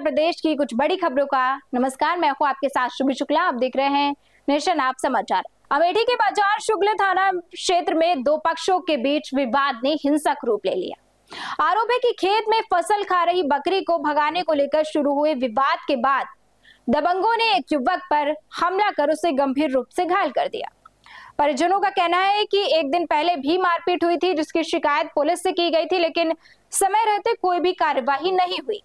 प्रदेश की कुछ बड़ी खबरों का नमस्कार। मैं हूं आपके साथ शुभी शुक्ला। आप देख रहे हैं नेशन आप समाचार। अमेठी के बाजार शुक्ल थाना क्षेत्र में दो पक्षों के बीच विवाद ने हिंसक रूप ले लिया। आरोप है कि खेत में फसल खा रही बकरी को भगाने को लेकर शुरू हुए विवाद के बाद दबंगों ने एक युवक पर हमला कर उसे गंभीर रूप से घायल कर दिया। परिजनों का कहना है कि एक दिन पहले भी मारपीट हुई थी, जिसकी शिकायत पुलिस से की गई थी, लेकिन समय रहते कोई भी कार्यवाही नहीं हुई।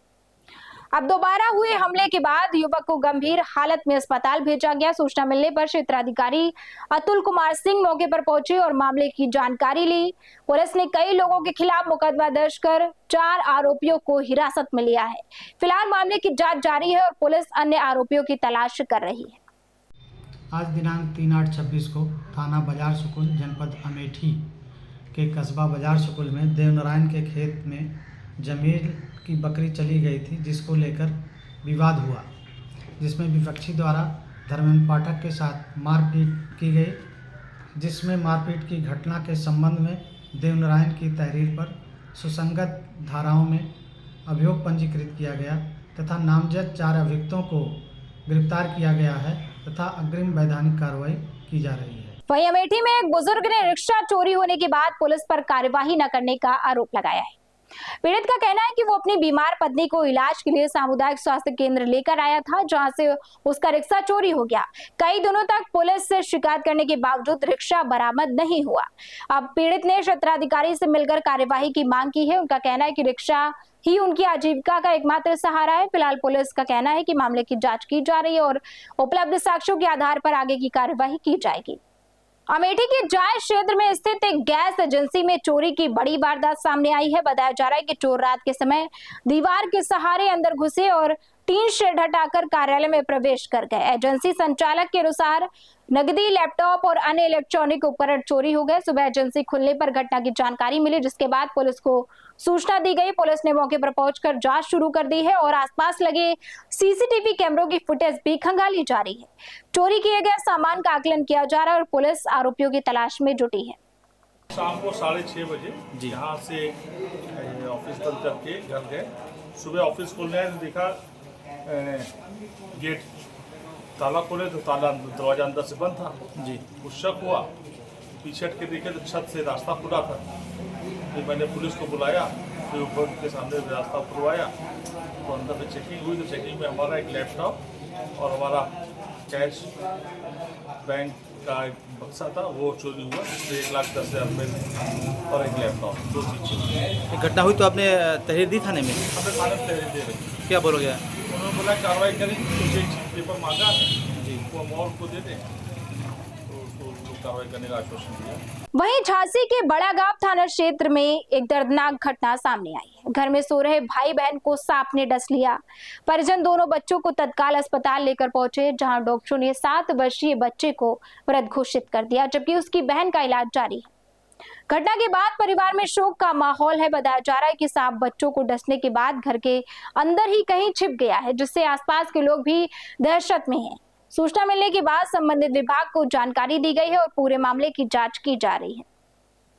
अब दोबारा हुए हमले के बाद युवक को गंभीर हालत में अस्पताल भेजा गया। सूचना मिलने पर क्षेत्राधिकारी अतुल कुमार सिंह मौके पर पहुंचे और मामले की जानकारी ली। पुलिस ने कई लोगों के खिलाफ मुकदमा दर्ज कर 4 आरोपियों को हिरासत में लिया है। फिलहाल मामले की जांच जारी है और पुलिस अन्य आरोपियों की तलाश कर रही है। आज दिनांक 3/8/26 को थाना बाजार शुकुल जनपद अमेठी के कस्बा बाजार शुकुल में देवनारायण के खेत में जमील की बकरी चली गई थी, जिसको लेकर विवाद हुआ, जिसमें विपक्षी द्वारा धर्मेंद्र पाठक के साथ मारपीट की गई, जिसमें मारपीट की घटना के संबंध में देवनारायण की तहरीर पर सुसंगत धाराओं में अभियोग पंजीकृत किया गया तथा नामजद 4 अभियुक्तों को गिरफ्तार किया गया है तथा अग्रिम वैधानिक कार्रवाई की जा रही है। वहीं अमेठी में एक बुजुर्ग ने रिक्शा चोरी होने के बाद पुलिस पर कार्यवाही न करने का आरोप लगाया है। पीड़ित का कहना है कि वो अपनी बीमार पत्नी को इलाज के लिए सामुदायिक स्वास्थ्य केंद्र लेकर आया था, जहां से उसका रिक्शा चोरी हो गया। कई दिनों तक पुलिस से शिकायत करने के बावजूद रिक्शा बरामद नहीं हुआ। अब पीड़ित ने क्षेत्राधिकारी से मिलकर कार्यवाही की मांग की है। उनका कहना है कि रिक्शा ही उनकी आजीविका का एकमात्र सहारा है। फिलहाल पुलिस का कहना है कि मामले की जांच की जा रही है और उपलब्ध साक्ष्यों के आधार पर आगे की कार्यवाही की जाएगी। अमेठी के जायज क्षेत्र में स्थित एक गैस एजेंसी में चोरी की बड़ी वारदात सामने आई है। बताया जा रहा है कि चोर रात के समय दीवार के सहारे अंदर घुसे और टीन शेड हटाकर कार्यालय में प्रवेश कर गए। एजेंसी संचालक के अनुसार नकदी, लैपटॉप और अन्य इलेक्ट्रॉनिक उपकरण चोरी हो गए। सुबह एजेंसी खुलने पर घटना की जानकारी मिली, जिसके बाद पुलिस को सूचना दी गई। पुलिस ने मौके पर पहुंचकर जांच शुरू कर दी है और आसपास लगे सीसीटीवी कैमरों की फुटेज भी खंगाली जा रही है। चोरी किए गए सामान का आकलन किया जा रहा है और पुलिस आरोपियों की तलाश में जुटी है। शाम को 6:30 बजे यहाँ से ऑफिस बंद करके घर गए। सुबह ऑफिस खोलने आए तो देखा गेट ताला खोले तो ताला दरवाजा अंदर से बंद था जी। कुछ शक हुआ, पीछे हट के देखे तो छत से रास्ता खुला था। फिर मैंने पुलिस को बुलाया, फिर ऊपर के सामने रास्ता खुलवाया तो अंदर से चेकिंग हुई। तो चेकिंग में हमारा एक लैपटॉप और हमारा कैश बैंक का एक बक्सा था, वो चोरी हुआ, जिसमें 1,10,000 रुपये और एक लैपटॉप, 2 चीज़। घटना हुई तो आपने तहरीर दी थाने में? हमने थाने में तहरीर दे रही। क्या बोलोगे? उन्होंने बोला कार्रवाई करेंगे, मुझे एक पेपर मांगा है जी, वो अमाउंट को दे दें तो उसको कार्रवाई करने का आश्वासन दिया। वहीं झांसी के बड़ा गांव थाना क्षेत्र में एक दर्दनाक घटना सामने आई है। घर में सो रहे भाई बहन को सांप ने डस लिया। परिजन दोनों बच्चों को तत्काल अस्पताल लेकर पहुंचे, जहां डॉक्टरों ने 7 वर्षीय बच्चे को मृत घोषित कर दिया, जबकि उसकी बहन का इलाज जारी है। घटना के बाद परिवार में शोक का माहौल है। बताया जा रहा है कि सांप बच्चों को डसने के बाद घर के अंदर ही कहीं छिप गया है, जिससे आसपास के लोग भी दहशत में हैं। सूचना मिलने के बाद संबंधित विभाग को जानकारी दी गई है और पूरे मामले की जांच की जा रही है।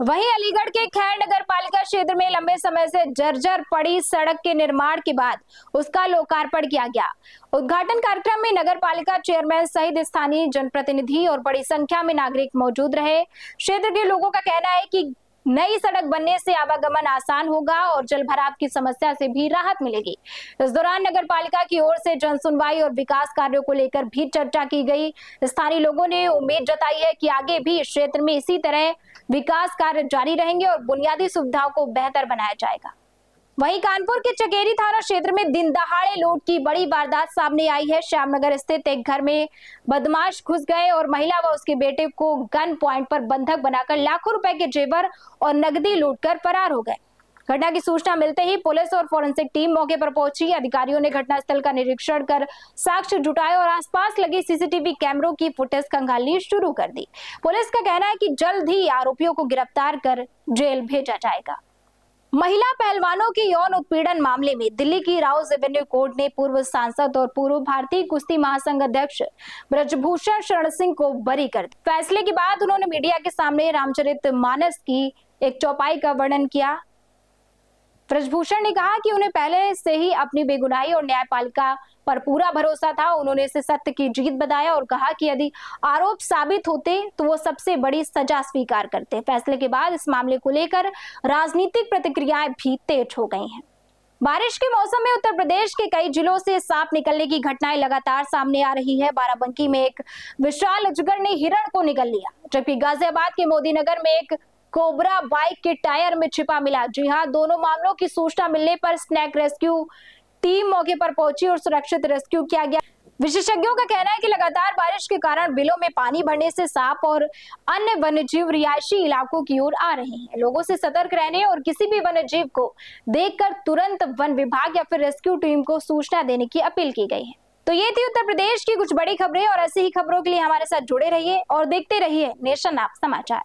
वहीं अलीगढ़ के खैर नगर पालिका क्षेत्र में लंबे समय से जर्जर पड़ी सड़क के निर्माण के बाद उसका लोकार्पण किया गया। उद्घाटन कार्यक्रम में नगर पालिका चेयरमैन सहित स्थानीय जनप्रतिनिधि और बड़ी संख्या में नागरिक मौजूद रहे। क्षेत्र के लोगों का कहना है कि नई सड़क बनने से आवागमन आसान होगा और जल भराव की समस्या से भी राहत मिलेगी। इस दौरान नगर पालिका की ओर से जन सुनवाई और विकास कार्यों को लेकर भी चर्चा की गई। स्थानीय लोगों ने उम्मीद जताई है कि आगे भी इस क्षेत्र में इसी तरह विकास कार्य जारी रहेंगे और बुनियादी सुविधाओं को बेहतर बनाया जाएगा। वहीं कानपुर के चकेरी थाना क्षेत्र में दिन दहाड़े लूट की बड़ी वारदात सामने आई है। श्यामनगर स्थित एक घर में बदमाश घुस गए और महिला व उसके बेटे को गन पॉइंट पर बंधक बनाकर लाखों रुपए के जेवर और नकदी लूटकर फरार हो गए। घटना की सूचना मिलते ही पुलिस और फोरेंसिक टीम मौके पर पहुंची। अधिकारियों ने घटनास्थल का निरीक्षण कर साक्ष्य जुटाए और आसपास लगे सीसीटीवी कैमरों की फुटेज खंगालनी शुरू कर दी। पुलिस का कहना है कि जल्द ही आरोपियों को गिरफ्तार कर जेल भेजा जाएगा। महिला पहलवानों के यौन उत्पीड़न मामले में दिल्ली की राउज एवेन्यू कोर्ट ने पूर्व सांसद और पूर्व भारतीय कुश्ती महासंघ अध्यक्ष ब्रजभूषण शरण सिंह को बरी कर दिया। फैसले के बाद उन्होंने मीडिया के सामने रामचरितमानस की एक चौपाई का वर्णन किया। ब्रजभूषण ने कहा कि उन्हें पहले से ही अपनी बेगुनाही और न्यायपालिका पर पूरा भरोसा था। उन्होंने इसे सत्य की जीत बताया और कहा कि यदि आरोप साबित होते तो वो सबसे बड़ी सजा स्वीकार करते। फैसले के बाद इस मामले को लेकर राजनीतिक प्रतिक्रियाएं भी तेज हो गई हैं। बारिश के मौसम में उत्तर प्रदेश के कई जिलों से सांप निकलने की घटनाएं लगातार सामने आ रही है। बाराबंकी में एक विशाल अजगर ने हिरण को निगल लिया, जबकि गाजियाबाद के मोदीनगर में एक कोबरा बाइक के टायर में छिपा मिला। जी हां, दोनों मामलों की सूचना मिलने पर स्नैक रेस्क्यू टीम मौके पर पहुंची और सुरक्षित रेस्क्यू किया गया। विशेषज्ञों का कहना है कि लगातार बारिश के कारण बिलों में पानी बढ़ने से सांप और अन्य वन्यजीव रिहायशी इलाकों की ओर आ रहे हैं। लोगों से सतर्क रहने और किसी भी वन्यजीव को देखकर तुरंत वन विभाग या फिर रेस्क्यू टीम को सूचना देने की अपील की गई है। तो ये थी उत्तर प्रदेश की कुछ बड़ी खबरें और ऐसी ही खबरों के लिए हमारे साथ जुड़े रहिए और देखते रहिए नेशन आप समाचार।